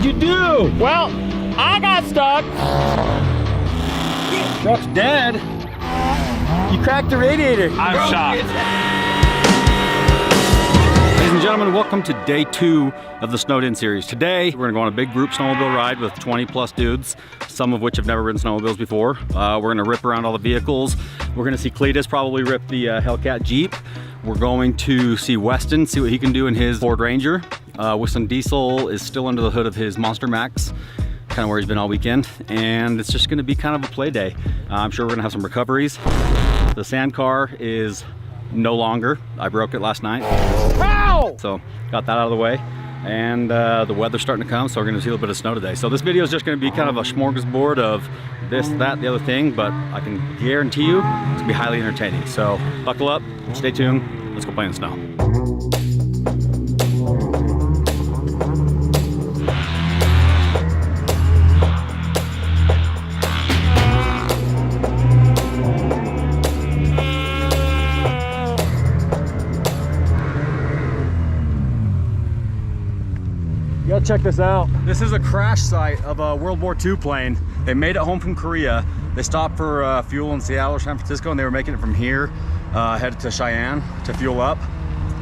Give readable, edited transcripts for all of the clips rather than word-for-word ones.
What'd you do? Well, I got stuck. Truck's dead. You cracked the radiator. I'm shocked. Ladies and gentlemen, welcome to day 2 of the Snowed In series. Today, we're gonna go on a big group snowmobile ride with 20 plus dudes, some of which have never ridden snowmobiles before. We're gonna rip around all the vehicles. We're gonna see Cletus probably rip the Hellcat Jeep. We're going to see Westen, see what he can do in his Ford Ranger. Westen Diesel is still under the hood of his Monster Max, kind of where he's been all weekend. And it's just gonna be kind of a play day. I'm sure we're gonna have some recoveries. The sand car is no longer. I broke it last night. Ow! So got that out of the way. And the weather's starting to come, so we're gonna see a little bit of snow today. So this video is just gonna be kind of a smorgasbord of this, that, the other thing, but I can guarantee you it's gonna be highly entertaining. So buckle up, stay tuned, let's go play in the snow. You gotta check this out. This is a crash site of a World War II plane. They made it home from Korea. They stopped for fuel in Seattle or San Francisco, and they were making it from here, headed to Cheyenne to fuel up,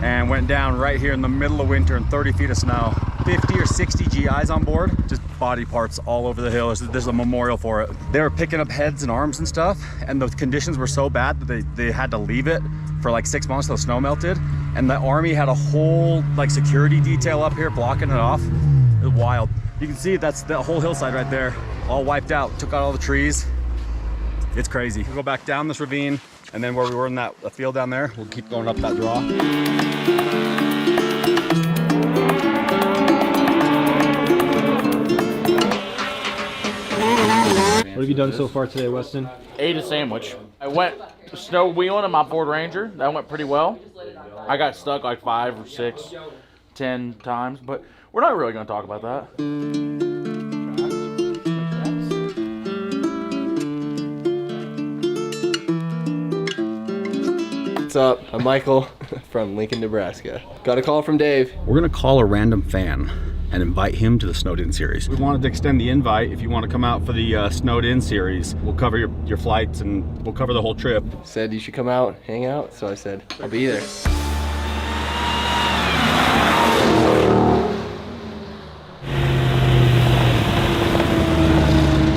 and went down right here in the middle of winter in 30 feet of snow. 50 or 60 GIs on board, just body parts all over the hill. There's a memorial for it. They were picking up heads and arms and stuff, and the conditions were so bad that they had to leave it for like 6 months till the snow melted. And the Army had a whole like security detail up here blocking it off. It was wild. You can see that's the whole hillside right there, all wiped out. Took out all the trees. It's crazy. We'll go back down this ravine, and then where we were in that field down there, we'll keep going up that draw. What have you done so far today, Weston? Ate a sandwich. I went snow wheeling in my Ford Ranger. That went pretty well. I got stuck like 5 or 6, 10 times, but we're not really going to talk about that. What's up? I'm Michael from Lincoln, Nebraska. Got a call from Dave. We're gonna call a random fan and invite him to the Snowed In series. We wanted to extend the invite. If you want to come out for the Snowed In series, we'll cover your flights and we'll cover the whole trip. Said you should come out, hang out, so I said, I'll be there.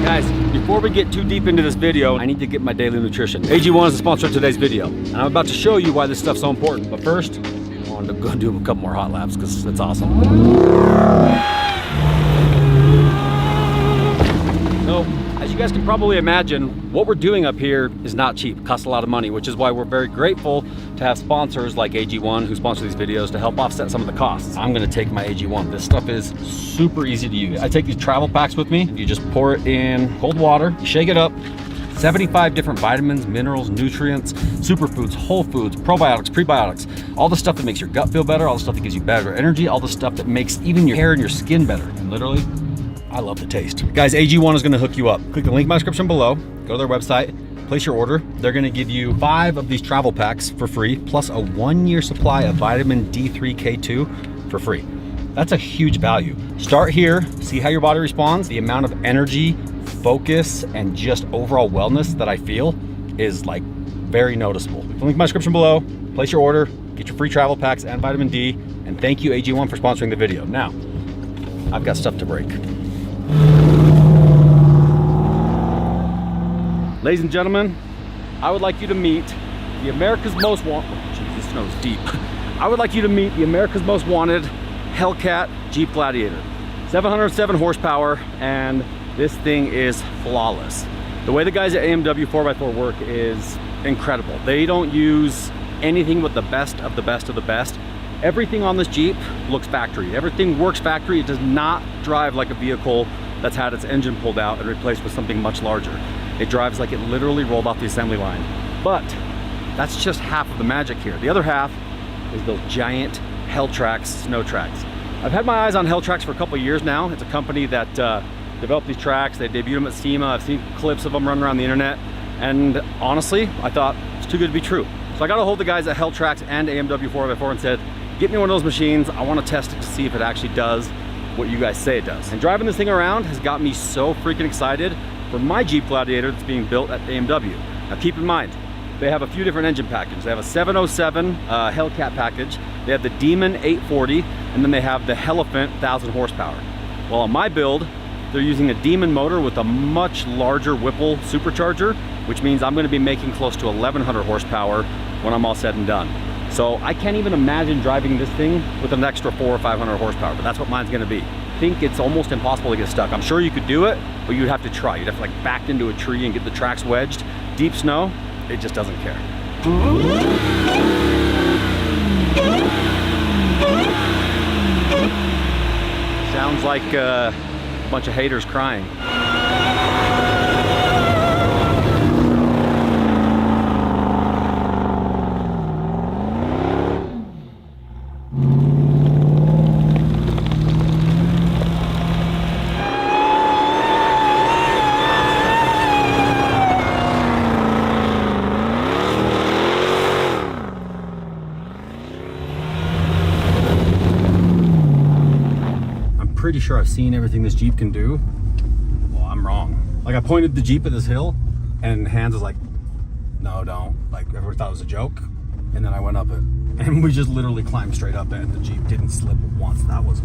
Guys, before we get too deep into this video, I need to get my daily nutrition. AG1 is the sponsor of today's video, and I'm about to show you why this stuff's so important. But first, I wanted to go do a couple more hot laps because it's awesome. So, as you guys can probably imagine, what we're doing up here is not cheap. It costs a lot of money, which is why we're very grateful to have sponsors like AG1 who sponsor these videos to help offset some of the costs. I'm gonna take my AG1. This stuff is super easy to use. I take these travel packs with me. You just pour it in cold water, you shake it up, 75 different vitamins, minerals, nutrients, superfoods, whole foods, probiotics, prebiotics, all the stuff that makes your gut feel better, all the stuff that gives you better energy, all the stuff that makes even your hair and your skin better. And literally, I love the taste. Guys, AG1 is gonna hook you up. Click the link in my description below, go to their website, place your order. They're gonna give you 5 of these travel packs for free, plus a 1-year supply of vitamin D3K2 for free. That's a huge value. Start here, see how your body responds. The amount of energy, focus, and just overall wellness that I feel is like very noticeable. Link in my description below, place your order, get your free travel packs and vitamin D, and thank you AG1 for sponsoring the video. Now, I've got stuff to break. Ladies and gentlemen, I would like you to meet the America's Most Wanted, jeez, this snow's deep. I would like you to meet the America's Most Wanted Hellcat Jeep Gladiator. 707 horsepower, and this thing is flawless. The way the guys at AMW 4x4 work is incredible. They don't use anything but the best of the best of the best. Everything on this Jeep looks factory. Everything works factory. It does not drive like a vehicle that's had its engine pulled out and replaced with something much larger. It drives like it literally rolled off the assembly line. But that's just half of the magic here. The other half is those giant Helltrax snow tracks. I've had my eyes on Helltrax for a couple of years now. It's a company that developed these tracks. They debuted them at SEMA. I've seen clips of them running around the internet. And honestly, I thought it's too good to be true. So I got a hold of the guys at Helltrax and AMW 4x4 and said, get me one of those machines. I want to test it to see if it actually does what you guys say it does. And driving this thing around has got me so freaking excited for my Jeep Gladiator that's being built at BMW. Now keep in mind, they have a few different engine packages. They have a 707 Hellcat package, they have the Demon 840, and then they have the Elephant 1000 horsepower. Well, on my build, they're using a Demon motor with a much larger Whipple supercharger, which means I'm gonna be making close to 1100 horsepower when I'm all said and done. So I can't even imagine driving this thing with an extra 400 or 500 horsepower, but that's what mine's gonna be. I think it's almost impossible to get stuck. I'm sure you could do it, but you'd have to try. You'd have to like back into a tree and get the tracks wedged. Deep snow, it just doesn't care. Sounds like a bunch of haters crying. Pretty sure I've seen everything this Jeep can do. Well, I'm wrong. Like I pointed the Jeep at this hill and Hans was like, no, don't. Like everybody thought it was a joke. And then I went up it and we just literally climbed straight up it and the Jeep didn't slip once. That was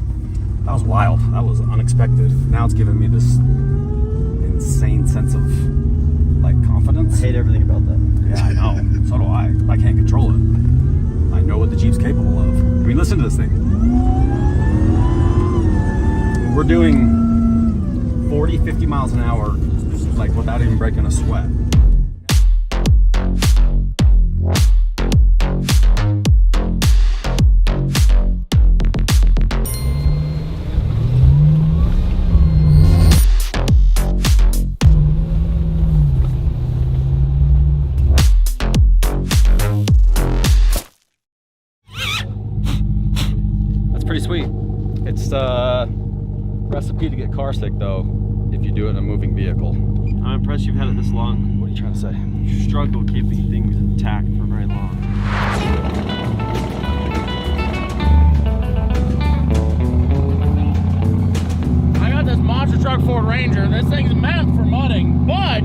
wild. That was unexpected. Now it's giving me this insane sense of like confidence. I hate everything about that. Yeah, I know. So do I. I can't control it. I know what the Jeep's capable of. I mean, listen to this thing. We're doing 40, 50 miles an hour, like without even breaking a sweat. That's pretty sweet. It's recipe to get car sick though, if you do it in a moving vehicle. I'm impressed you've had it this long. What are you trying to say? You struggle keeping things intact for very long. I got this monster truck Ford Ranger. This thing's meant for mudding, but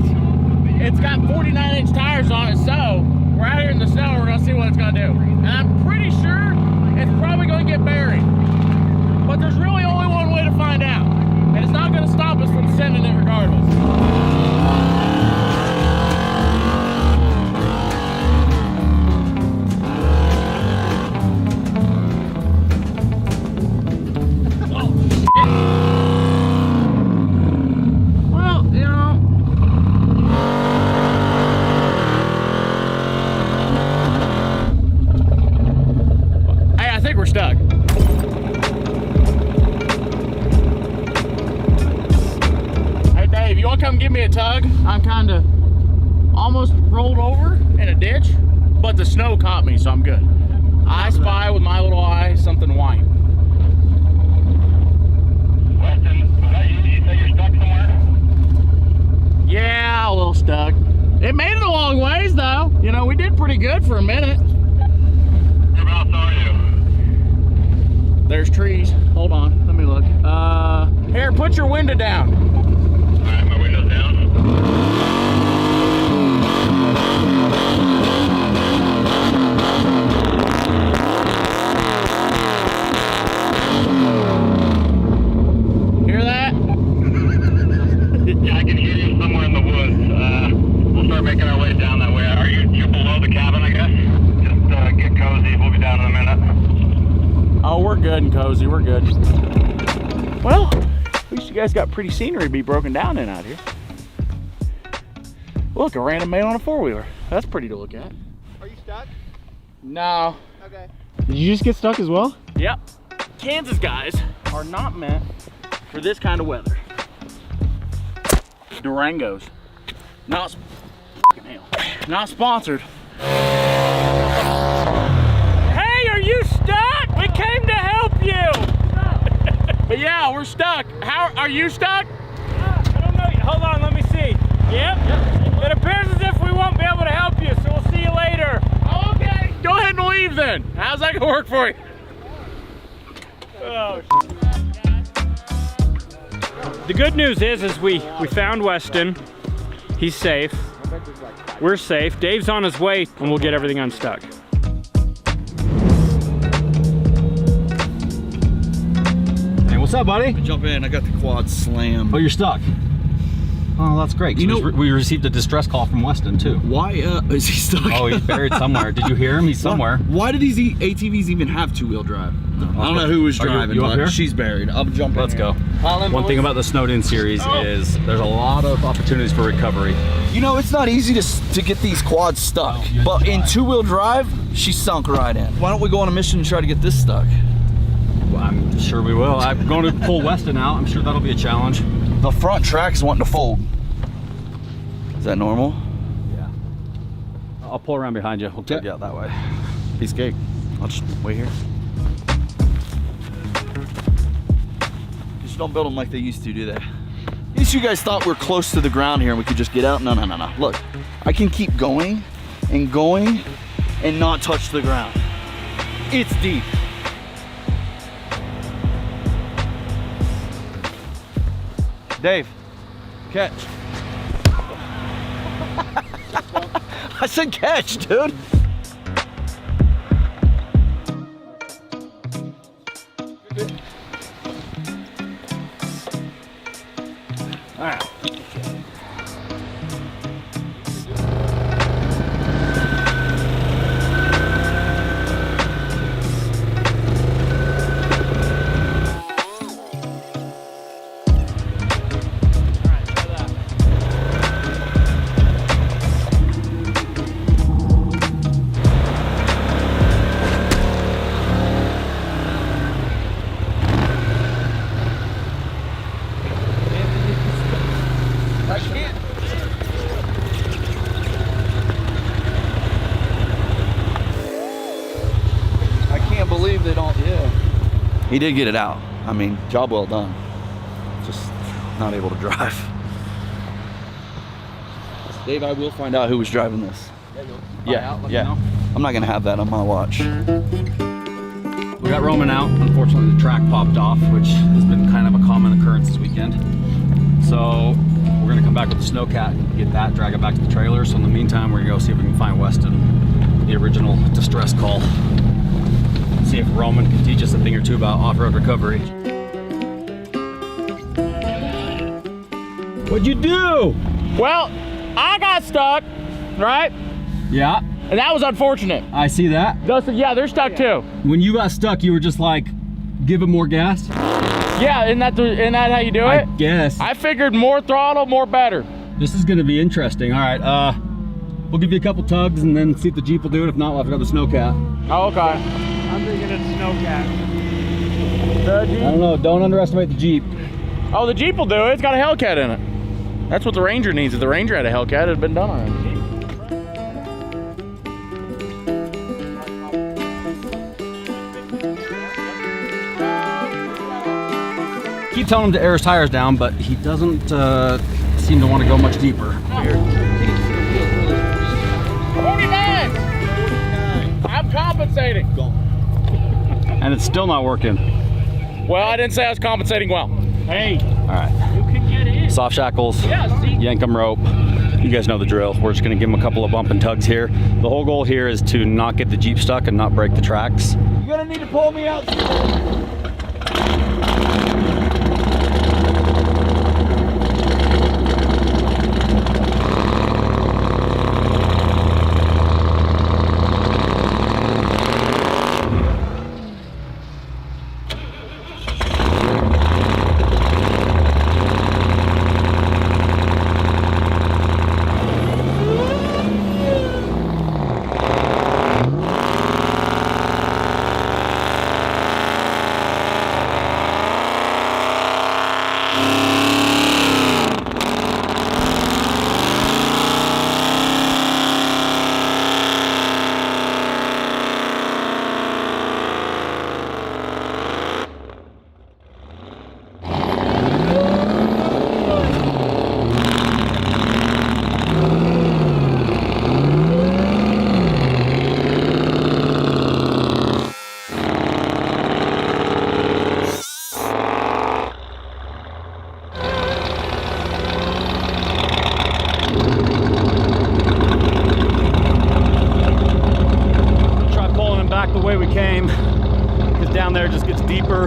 it's got 49-inch tires on it, so we're out here in the snow, we're gonna see what it's gonna do. And I'm pretty sure it's probably gonna get buried. But there's really only one way to find out. And it's not gonna stop us from sending it regardless. Stuck. Hey Dave, you want to come give me a tug? I'm kind of almost rolled over in a ditch, but the snow caught me, so I'm good. I spy with my little eye something white. Westen, was that you? Did you say you're stuck somewhere? Yeah, a little stuck. It made it a long ways though. You know, we did pretty good for a minute. Whereabouts are you? There's trees. Hold on, let me look. Here, put your window down. All right, my window's down. Hear that? Yeah, I can hear you somewhere in the woods. We'll start making our way down that way. Are you below the cabin, I guess? Just get cozy. We'll be down in a minute. Oh, we're good and cozy, we're good. Well, at least you guys got pretty scenery to be broken down in out here. Look, a random man on a four-wheeler. That's pretty to look at. Are you stuck? No. Okay. Did you just get stuck as well? Yep. Kansas guys are not meant for this kind of weather. Durangos. Not sponsored. Hey, are you stuck? We came to help you. But yeah, we're stuck. How are you stuck? I don't know. Hold on, let me see. Yep. It appears as if we won't be able to help you, so we'll see you later. Oh, okay. Go ahead and leave then. How's that gonna work for you? Oh, The good news is we found Westen. He's safe. We're safe. Dave's on his way, and we'll get everything unstuck. Hey, what's up, buddy? Jump in, I got the quad slammed. Oh, you're stuck. Oh, that's great. You know, we received a distress call from Westen too. Why is he stuck? Oh, he's buried somewhere. Did you hear him? He's somewhere. Why do these ATVs even have two-wheel drive? I don't know who was driving, you up but here? she's buried. I'll jump in. Let's here. go. One thing about the Snowed In series is there's a lot of opportunities for recovery. You know, it's not easy to get these quads stuck, but in two-wheel drive, she sunk right in. Why don't we go on a mission and try to get this stuck? Well, I'm sure we will. I'm going to pull Westen out. I'm sure that'll be a challenge. The front track is wanting to fold. Is that normal? Yeah. I'll pull around behind you. We'll take you out that way. Piece of cake. I'll just wait here. Just don't build them like they used to, do they? At least you guys thought we're close to the ground here and we could just get out. No, no, no, no. Look, I can keep going and not touch the ground. It's deep. Dave, catch. I said catch, dude. All right. They don't, yeah. He did get it out. I mean, job well done. Just not able to drive. Dave, I will find out who was driving this. Yeah, yeah. I'm not gonna have that on my watch. We got Roman out. Unfortunately, the track popped off, which has been kind of a common occurrence this weekend. So we're gonna come back with the snowcat, get that, drag it back to the trailer. So in the meantime, we're gonna go see if we can find Westen, the original distress call. See if Roman can teach us a thing or two about off-road recovery. What'd you do? Well, I got stuck, right? Yeah, And that was unfortunate. I see that. Yeah, they're stuck too. When you got stuck, you were just like, give it more gas? Yeah, isn't that how you do I it? guess. I figured more throttle, more better. This is gonna be interesting. All right, we'll give you a couple tugs and then see if the Jeep will do it. If not, we'll have to go to the snowcat. Oh, okay. I'm thinking it's snowcat. The Jeep. I don't know, don't underestimate the Jeep. Oh, the Jeep will do it. It's got a Hellcat in it. That's what the Ranger needs. If the Ranger had a Hellcat, it'd have been done already. Keep telling him to air his tires down, but he doesn't seem to want to go much deeper. 49! I'm compensating. And it's still not working. Well, I didn't say I was compensating well. Hey, All right, you can get in. soft shackles, Yeah, see? yank 'em rope. You guys know the drill. We're just gonna give him a couple of bump and tugs here. The whole goal here is to not get the Jeep stuck and not break the tracks. You're gonna need to pull me out.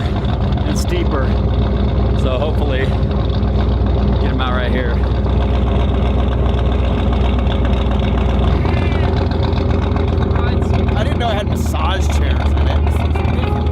steeper and steeper. So hopefully get him out right here. I didn't know I had massage chairs in it. This is ridiculous.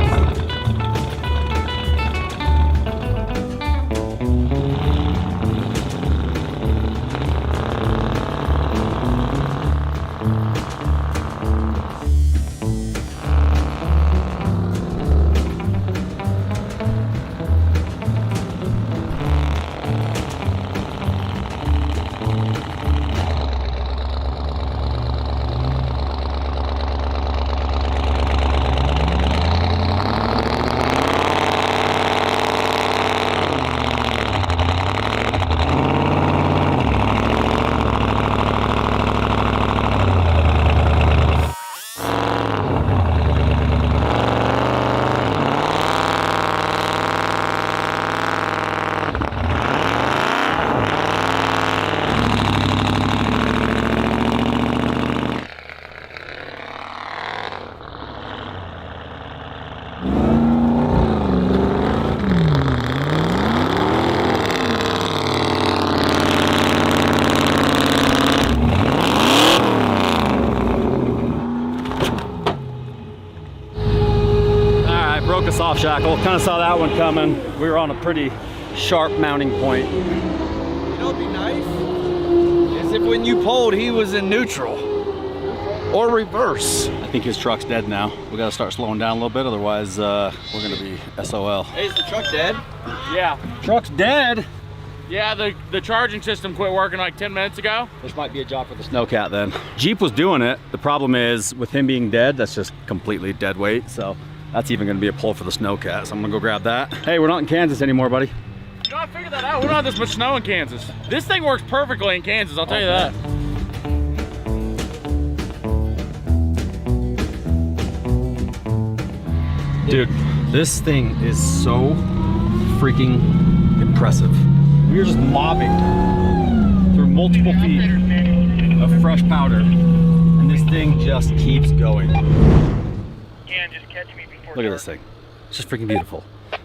Broke a soft shackle. Kind of saw that one coming. We were on a pretty sharp mounting point. You know what'd be nice? Is if when you pulled, he was in neutral. Or reverse. I think his truck's dead now. We gotta start slowing down a little bit, otherwise we're gonna be SOL. Hey, is the truck dead? Yeah. Truck's dead! Yeah, the charging system quit working like 10 minutes ago. This might be a job for the Snowcat then. Jeep was doing it. The problem is, with him being dead, that's just completely dead weight, so that's even gonna be a pull for the Snowcat, so I'm gonna go grab that. Hey, we're not in Kansas anymore, buddy. You know, I figured that out. We don't have this much snow in Kansas. This thing works perfectly in Kansas, I'll tell you that. Dude, this thing is so freaking impressive. We are just mobbing through multiple feet of fresh powder, and this thing just keeps going. Look at this thing. It's just freaking beautiful.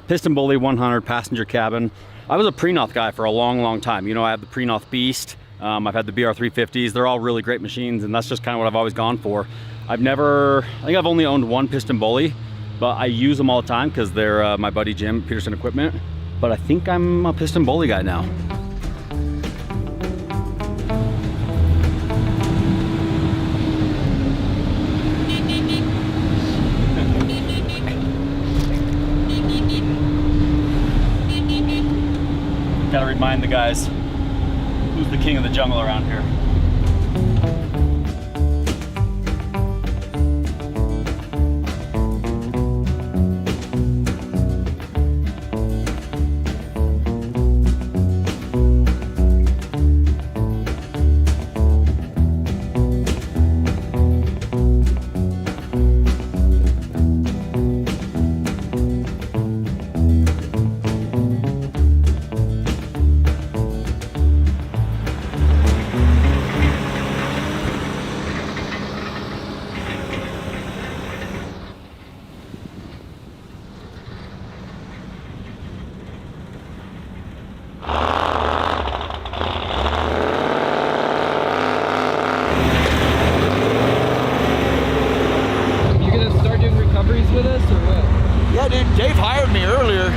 Piston Bully 100 passenger cabin. I was a Prenoth guy for a long time. You know, I have the Prenoth Beast. I've had the BR350s. They're all really great machines, and that's just kind of what I've always gone for. I think I've only owned one Piston Bully, but I use them all the time because they're my buddy Jim, Peterson Equipment. But I think I'm a Piston Bully guy now. Gotta remind the guys who's the king of the jungle around here. with us or what? Yeah, dude, Dave hired me earlier.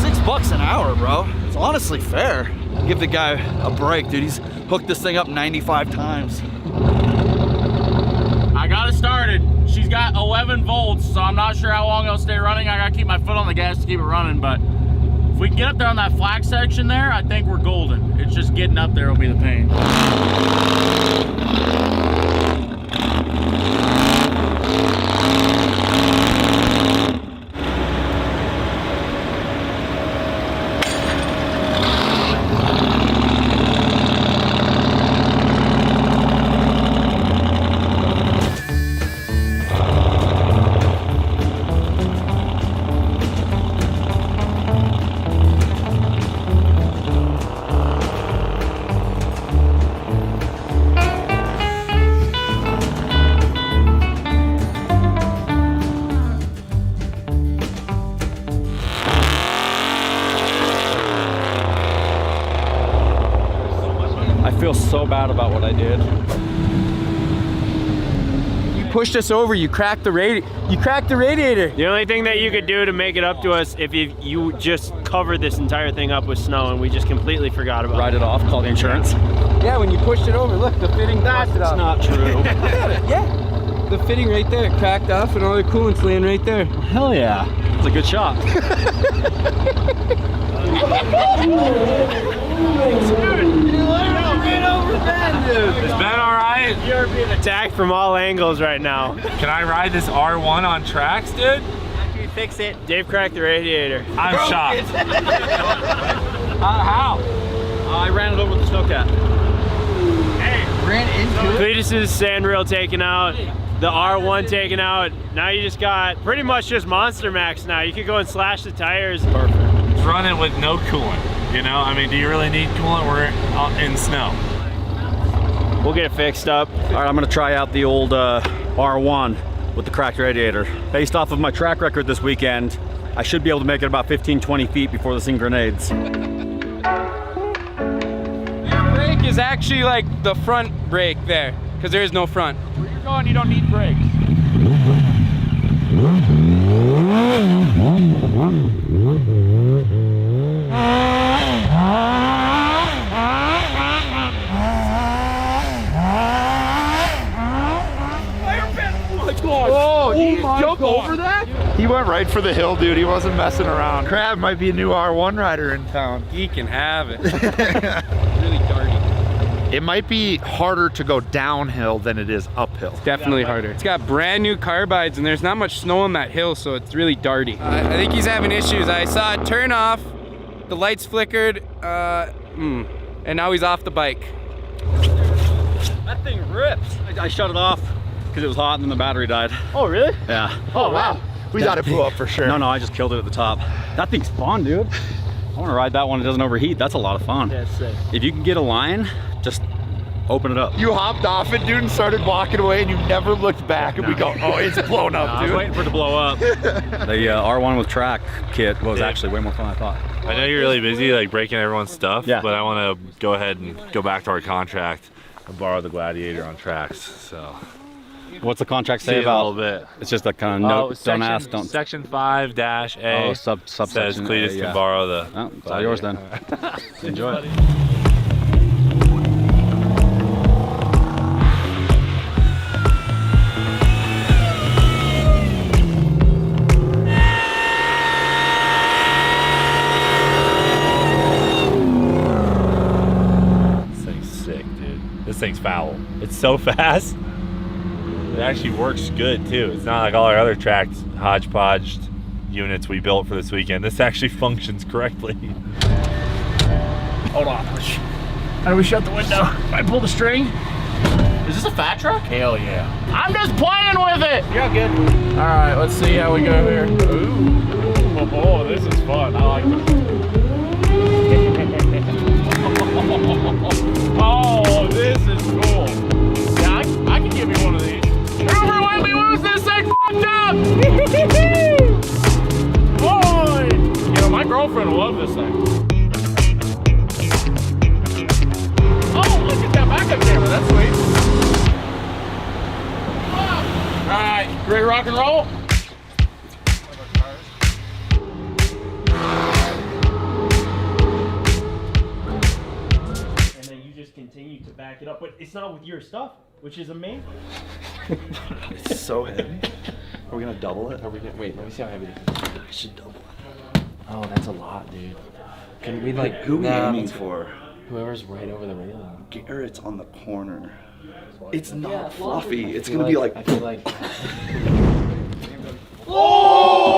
$6 an hour, bro. It's honestly fair. Give the guy a break, dude. He's hooked this thing up 95 times. I got it started. She's got 11 volts, so I'm not sure how long it'll stay running. I gotta keep my foot on the gas to keep it running, but if we can get up there on that flat section there, I think we're golden. It's just getting up there will be the pain. feel so bad about what I did. You pushed us over. You cracked the radiator. The only thing that you could do to make it up to us if you just covered this entire thing up with snow and we just completely forgot about Write it off, call the insurance. Yeah, when you pushed it over, look, the fitting busted That's off. not true. Yeah, the fitting right there cracked off and all the coolant's laying right there. Hell yeah. That's a good shot. Is Ben alright? You're being attacked from all angles right now. Can I ride this R1 on tracks, dude? After you fix it, Dave cracked the radiator. I'm shocked. How? I ran it over with the snowcat. Cletus's sand reel taken out, the R1 taken out. Now you just got pretty much just Monster Max now. You could go and slash the tires. Perfect. It's running with no coolant, you know? I mean, do you really need coolant? We're in snow. We'll get it fixed up. All right, I'm gonna try out the old R1 with the cracked radiator. Based off of my track record this weekend, I should be able to make it about 15-20 feet before this thing grenades. Your brake is actually like the front brake there, because there is no front. Where you're going, you don't need brakes. Oh, did you jump over that? He went right for the hill, dude. He wasn't messing around. Crab might be a new R1 rider in town. He can have it. Really darty. It might be harder to go downhill than it is uphill. Definitely harder. It's got brand new carbides and there's not much snow on that hill, so it's really darty. I think he's having issues. I saw it turn off, the lights flickered, and now he's off the bike. That thing ripped. I shut it off because it was hot and then the battery died. Oh, really? Yeah. Oh, wow. We thought it blew up for sure. No, I just killed it at the top. That thing's fun, dude. I want to ride that one. It doesn't overheat. That's a lot of fun. That's sick. If you can get a line, just open it up. You hopped off it, dude, and started walking away, and you never looked back, and we go, oh, it's blown up, I dude. was waiting for it to blow up. The R1 with track kit was actually way more fun than I thought. I know you're really busy, like breaking everyone's stuff, Yeah. but I want to go ahead and go back to our contract and borrow the Gladiator on tracks. So, What's the contract see say you in a about? little bit. It's just a kind of note. section, Don't ask. Don't. Section 5-A. Oh, subsection says Cletus A, yeah. can borrow the. Oh, it's all yours then. Enjoy it. This thing's sick, dude. This thing's foul. It's so fast. It actually works good too. It's not like all our other tracked hodgepodge units we built for this weekend. This actually functions correctly. Hold on. How do we shut the window? I pull the string. Is this a fat truck? Hell yeah. I'm just playing with it. You're good. All right, let's see how we go here. Ooh. Oh, this is fun. I like this. Oh, this is cool. Yeah, I can give you one of these. Uber, let me lose this thing fucked up. Boy. You know, my girlfriend will love this thing. Oh, look at that backup camera. That's sweet. All right, ready to rock and roll? And then you just continue to back it up, but it's not with your stuff, which is amazing. It's so heavy. Are we gonna double it? Are we gonna, wait, let me see how heavy it is. I should double it. Oh, that's a lot, dude. Can we like, Who are we aiming for? whoever's right over the railing? Garrett's on the corner. It's not fluffy. It's gonna be like. I feel like. Oh!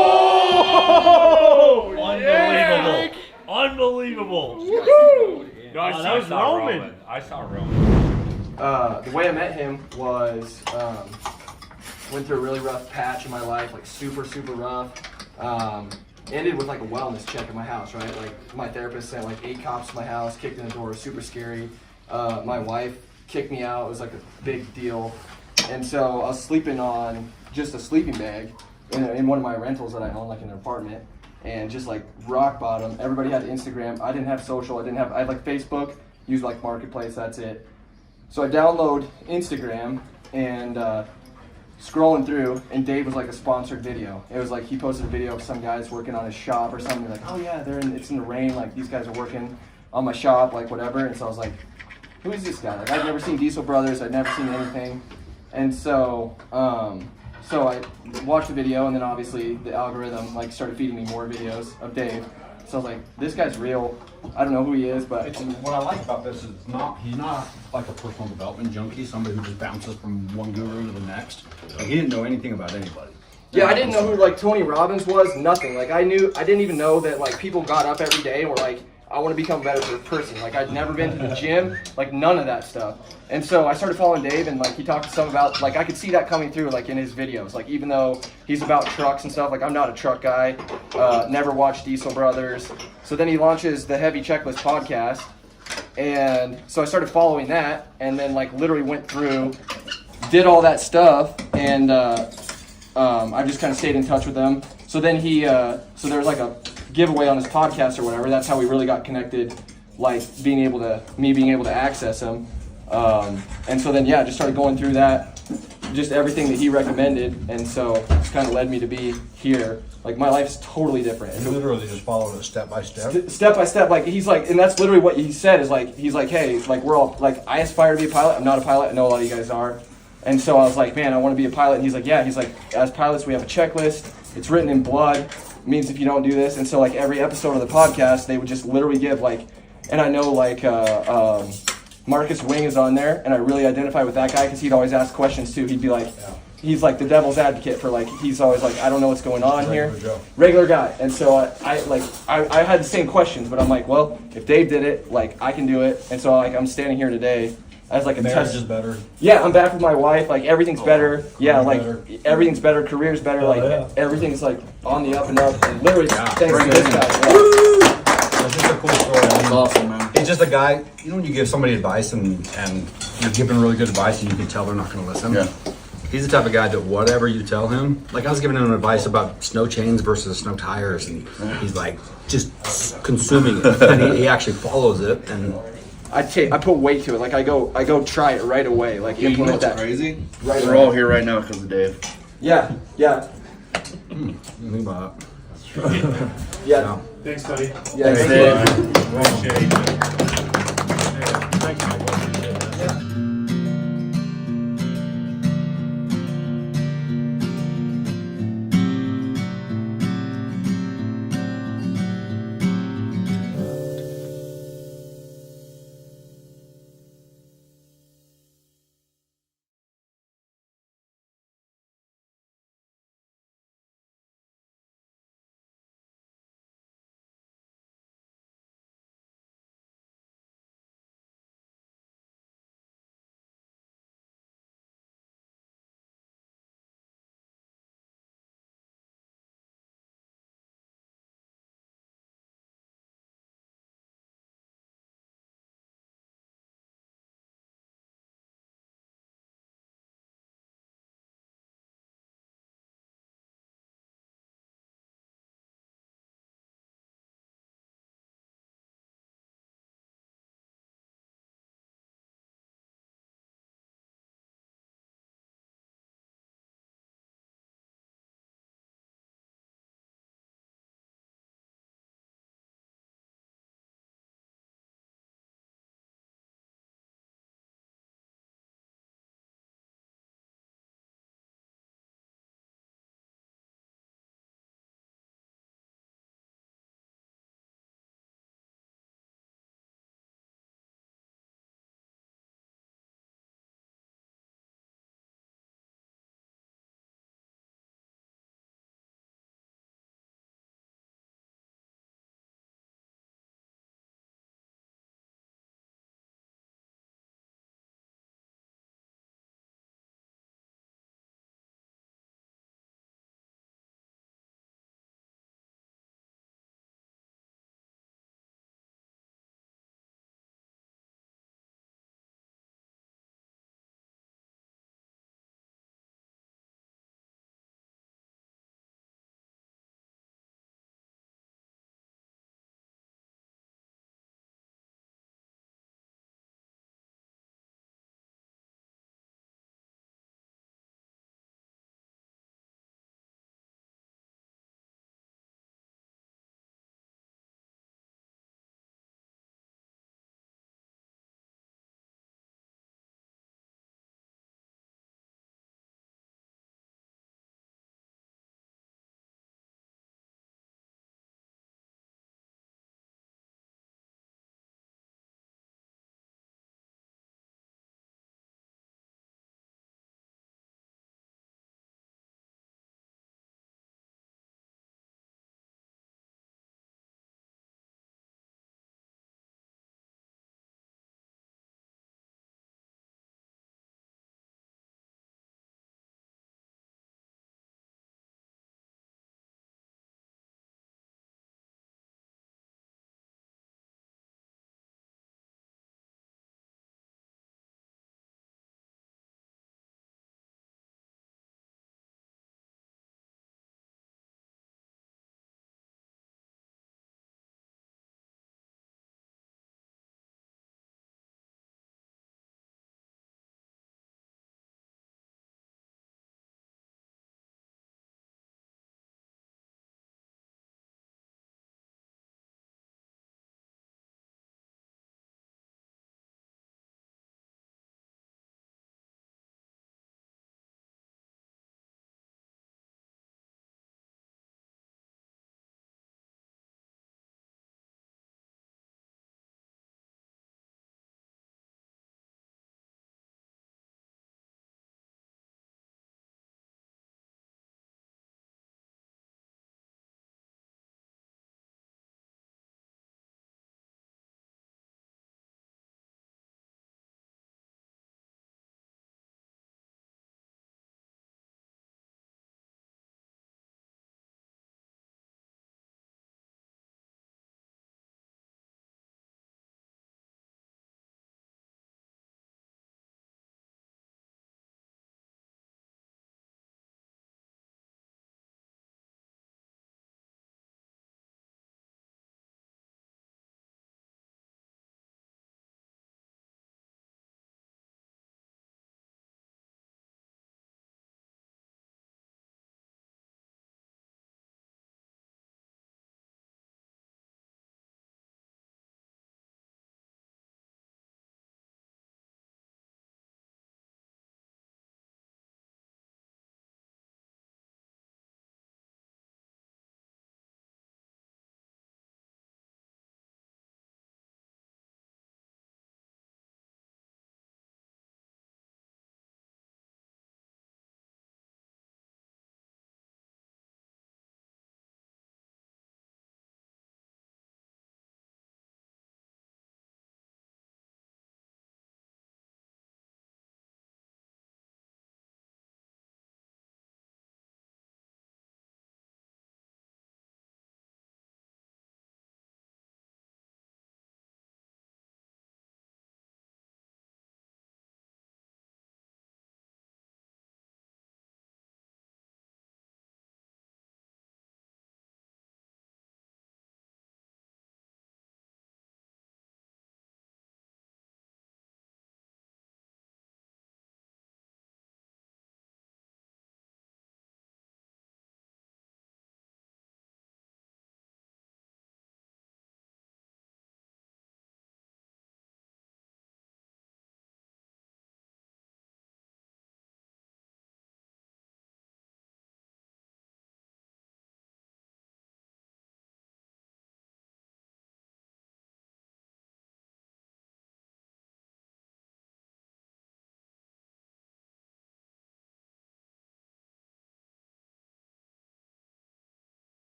Unbelievable! Unbelievable! No, I saw Roman. I saw Roman. The way I met him was went through a really rough patch in my life, like super rough. Ended with like a wellness check at my house, right? Like my therapist sent like 8 cops to my house, kicked in the door, super scary. My wife kicked me out. It was like a big deal. And so I was sleeping on just a sleeping bag in one of my rentals that I own, like in an apartment, and just like rock bottom. Everybody had Instagram. I didn't have social. I had like Facebook, use like Marketplace, that's it. So I download Instagram and scrolling through, and Dave was like a sponsored video. It was like he posted a video of some guys working on his shop or something, like, oh yeah, it's in the rain, like these guys are working on my shop, like whatever. And so I was like, who is this guy? Like I'd never seen Diesel Brothers, I'd never seen anything. And so so I watched the video, and then obviously the algorithm like started feeding me more videos of Dave. So I was like, this guy's real. I don't know who he is, but What I like about this is he's not like a personal development junkie, somebody who just bounces from one guru to the next. Like, he didn't know anything about anybody. yeah, I didn't know who like Tony Robbins was, nothing. Like I didn't even know that like people got up every day and were like, I want to become a better person. Like I'd never been to the gym, like none of that stuff. And so I started following Dave, and like he talked to some about, like I could see that coming through like in his videos. Like even though he's about trucks and stuff, like I'm not a truck guy, never watched Diesel Brothers. So then he launches the Heavy Checklist podcast, and so I started following that, and then like literally went through, did all that stuff, and I just kind of stayed in touch with him. So then so there was like a giveaway on his podcast or whatever. That's how we really got connected, like being able to access him. And so then, yeah, just started going through that, just everything that he recommended. And so it's kind of led me to be here. Like my life's totally different. You literally just followed it step by step. Step by step, like he's like, and that's literally what he said is like, he's like, hey, like we're all, like I aspire to be a pilot. I'm not a pilot. I know a lot of you guys are. And so I was like, man, I want to be a pilot. And he's like, yeah, he's like, as pilots, we have a checklist. It's written in blood. It means if you don't do this. And so like every episode of the podcast, they would just literally give like, and I know like Marcus Wing is on there, and I really identify with that guy because he'd always ask questions too. He'd be like, he's like the devil's advocate for like, he's always like, I don't know what's going on here. Regular guy. And so I had the same questions, but I'm like, well, if Dave did it, like I can do it. And so like I'm standing here today as like a Marriage test. is better. Yeah, I'm back with my wife. Like everything's better. Yeah, like everything's better. Career's better. Like everything's like on the up and up. And literally, thanks to this guy. It's just a cool story. That's awesome, man. He's just a guy, you know when you give somebody advice and you're giving really good advice and you can tell they're not going to listen? Yeah. He's the type of guy that whatever you tell him, like I was giving him advice about snow chains versus snow tires, and he's like just consuming it. And he actually follows it. And I put weight to it. Like I go try it right away. Like implement that. Crazy? Right We're away. all here right now because of Dave. Yeah. think about it. Yeah. Thanks, buddy. Yeah. Thanks, Dave.